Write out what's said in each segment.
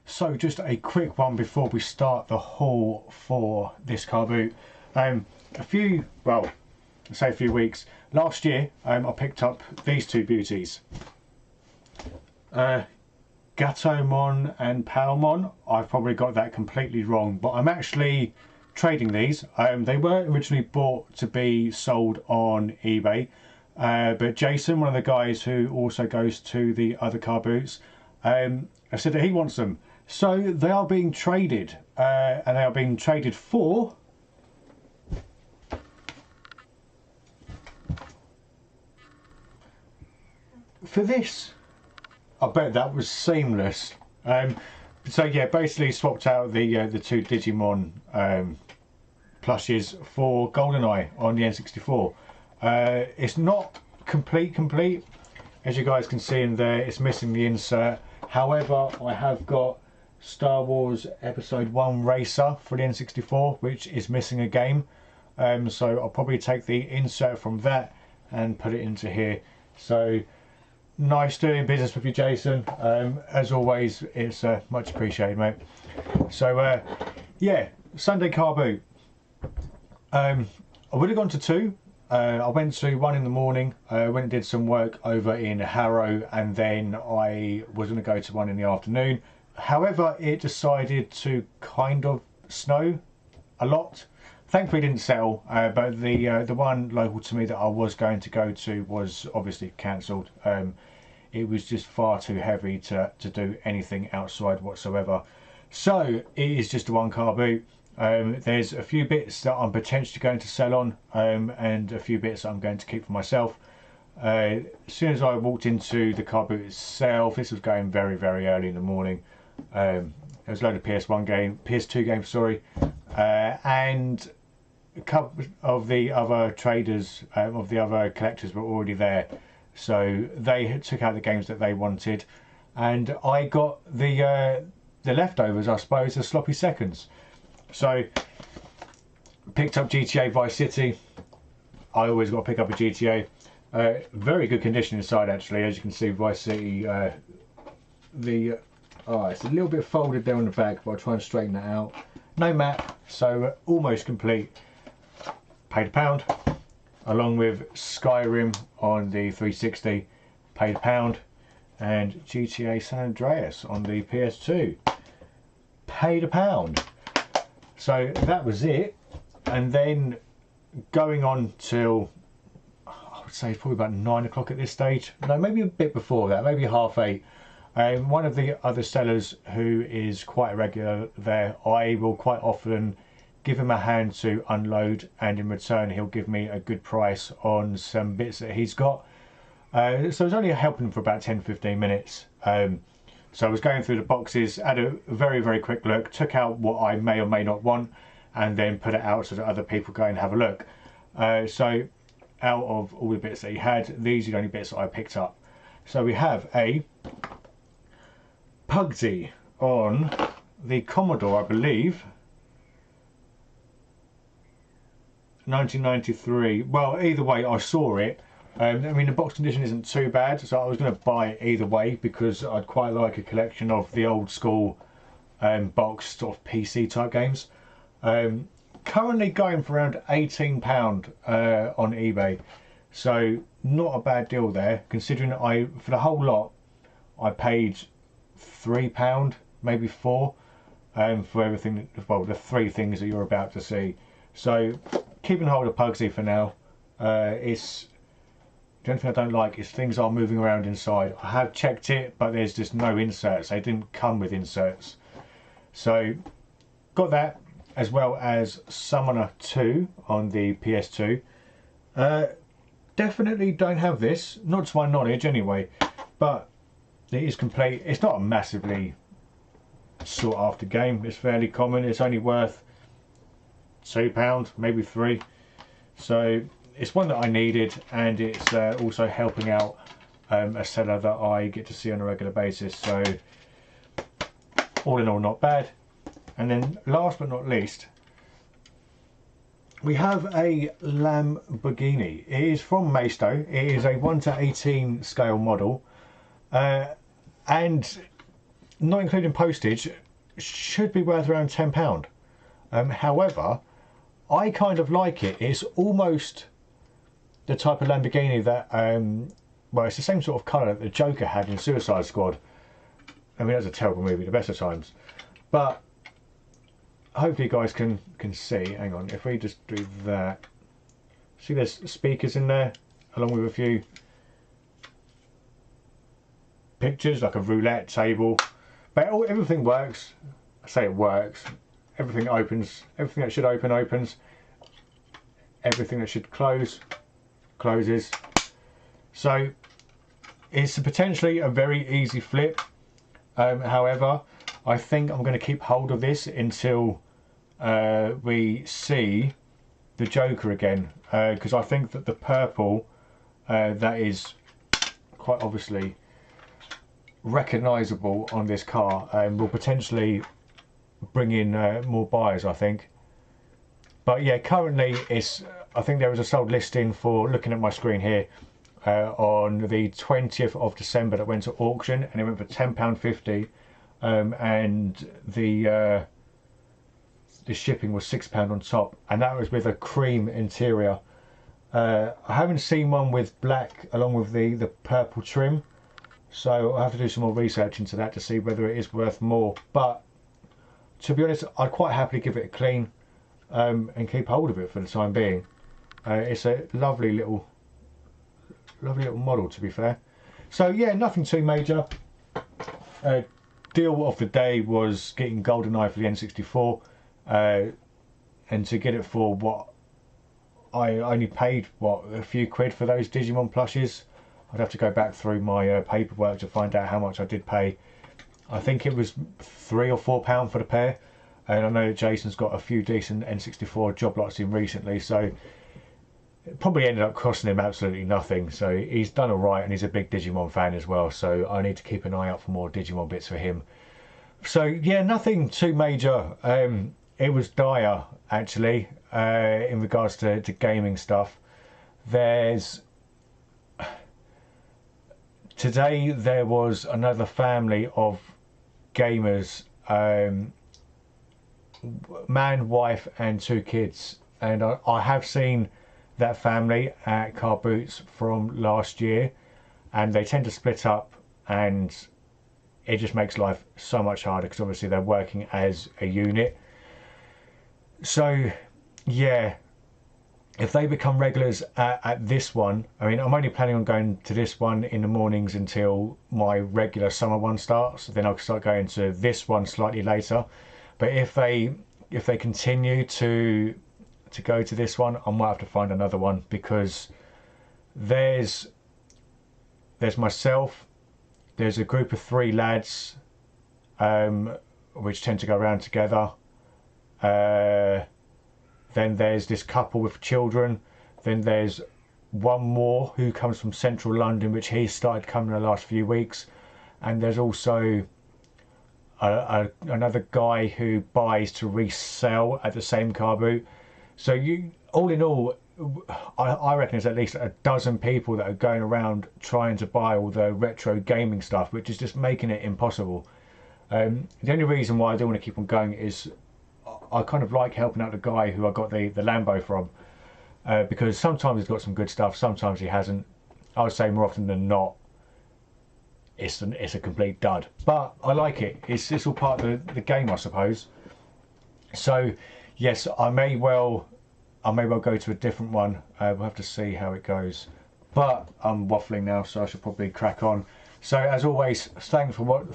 So just a quick one before we start the haul for this car boot. A few weeks last year, I picked up these two beauties, Gatomon and Palmon. I've probably got that completely wrong, but I'm actually trading these. They were originally bought to be sold on eBay, but Jason, one of the guys who also goes to the other car boots, I said that he wants them. So they are being traded, and they are being traded for this. I bet that was seamless. So yeah, basically swapped out the two Digimon plushes for GoldenEye on the N64. It's not complete, as you guys can see in there. It's missing the insert. However, I have got Star Wars Episode 1 Racer for the N64, which is missing a game. So I'll probably take the insert from that and put it into here. So nice doing business with you, Jason. As always, it's much appreciated, mate. So yeah, Sunday car boot. I would have gone to two. I went to one in the morning, went and did some work over in Harrow, and then I was going to go to one in the afternoon. However, it decided to kind of snow a lot. Thankfully it didn't settle, but the one local to me that I was going to go to was obviously cancelled. It was just far too heavy to do anything outside whatsoever. So it is just a one car boot. There's a few bits that I'm potentially going to sell on, and a few bits that I'm going to keep for myself. As soon as I walked into the car boot itself, this was going very early in the morning. There was a load of PS2 games, sorry, and a couple of the other traders, of the other collectors were already there, so they took out the games that they wanted, and I got the leftovers, I suppose, the sloppy seconds. So picked up GTA Vice City. I always got to pick up a GTA. Very good condition inside, actually, as you can see. Vice City, it's a little bit folded there on the back, but I'll try and straighten that out. No map, so almost complete. Paid £1, along with Skyrim on the 360. Paid £1, and GTA San Andreas on the PS2. Paid £1. So that was it, and then going on till, I would say, probably about 9 o'clock at this stage. No, maybe a bit before that, maybe 8:30. One of the other sellers who is quite a regular there, I will quite often give him a hand to unload, and in return he'll give me a good price on some bits that he's got. So I was only helping him for about 10-15 minutes. So I was going through the boxes, had a very quick look, took out what I may or may not want, and then put it out so that other people go and have a look. So out of all the bits that he had, these are the only bits that I picked up. So we have a Pugsy on the Commodore, I believe, 1993. Well, either way, I saw it. I mean, the box condition isn't too bad, so I was going to buy it either way because I'd quite like a collection of the old school box sort of PC type games. Currently going for around £18 on eBay, so not a bad deal there, considering for the whole lot I paid £3, maybe £4, for everything. Well, the three things that you're about to see. So keeping hold of Pugsy for now. It's the only thing I don't like is things are moving around inside. I have checked it, but there's just no inserts. They didn't come with inserts. So got that, as well as Summoner 2 on the PS2. Definitely don't have this, not to my knowledge anyway, but it is complete. It's not a massively sought after game. It's fairly common. It's only worth £2, maybe £3. So it's one that I needed, and it's also helping out a seller that I get to see on a regular basis. So all in all, not bad. And then last but not least, we have a Lamborghini. It is from Maisto. It is a 1:18 scale model, and not including postage, should be worth around £10. However, I kind of like it. It's almost the type of Lamborghini that, well, it's the same sort of colour that the Joker had in Suicide Squad. I mean, that's a terrible movie, the best of times. But hopefully you guys can see. Hang on, if we just do that. See, there's speakers in there, along with a few pictures, like a roulette table. But everything works. I say it works. Everything opens. Everything that should open opens. Everything that should close closes. So it's potentially a very easy flip. However, I think I'm going to keep hold of this until we see the Joker again, because I think that the purple that is quite obviously recognisable on this car will potentially bring in more buyers, I think. But yeah, currently it's, I think there was a sold listing for, looking at my screen here, on the 20th of December that went to auction, and it went for £10.50, and the shipping was £6 on top, and that was with a cream interior. I haven't seen one with black along with the purple trim, so I'll have to do some more research into that to see whether it is worth more. But to be honest, I'd quite happily give it a clean and keep hold of it for the time being. It's a lovely little model, to be fair. So yeah, nothing too major. Deal of the day was getting GoldenEye for the N64, and to get it for what I only paid, what, a few quid for those Digimon plushes. I'd have to go back through my paperwork to find out how much I did pay. I think it was £3 or £4 for the pair, and I know Jason's got a few decent N64 job lots in recently, so it probably ended up costing him absolutely nothing. So he's done alright, and he's a big Digimon fan as well, so I need to keep an eye out for more Digimon bits for him. So yeah, nothing too major. It was dire, actually, in regards to gaming stuff. Today there was another family of gamers, man, wife and 2 kids, and I have seen that family at Carboot from last year, and they tend to split up, and it just makes life so much harder because obviously they're working as a unit. So yeah, if they become regulars at this one, I mean, I'm only planning on going to this one in the mornings until my regular summer one starts. Then I'll start going to this one slightly later. But if they continue to go to this one, I might have to find another one, because there's myself, there's a group of 3 lads, which tend to go around together. Then there's this couple with children. Then there's one more who comes from central London, which he started coming in the last few weeks. And there's also another guy who buys to resell at the same car boot. So you, all in all, I reckon there's at least a dozen people that are going around trying to buy all the retro gaming stuff, which is just making it impossible. The only reason why I do want to keep on going is I kind of like helping out the guy who I got the Lambo from, because sometimes he's got some good stuff, sometimes he hasn't. I would say more often than not, it's a complete dud. But I like it. It's all part of the game, I suppose. So yes, I may well go to a different one. We'll have to see how it goes. But I'm waffling now, so I should probably crack on. So as always, thanks for what.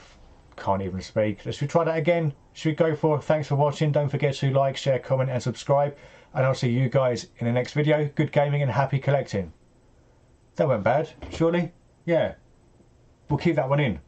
Can't even speak. Should we try that again? Should we go for thanks for watching? Don't forget to like, share, comment and subscribe, and I'll see you guys in the next video. Good gaming and happy collecting. That went bad, surely? Yeah, we'll keep that one in.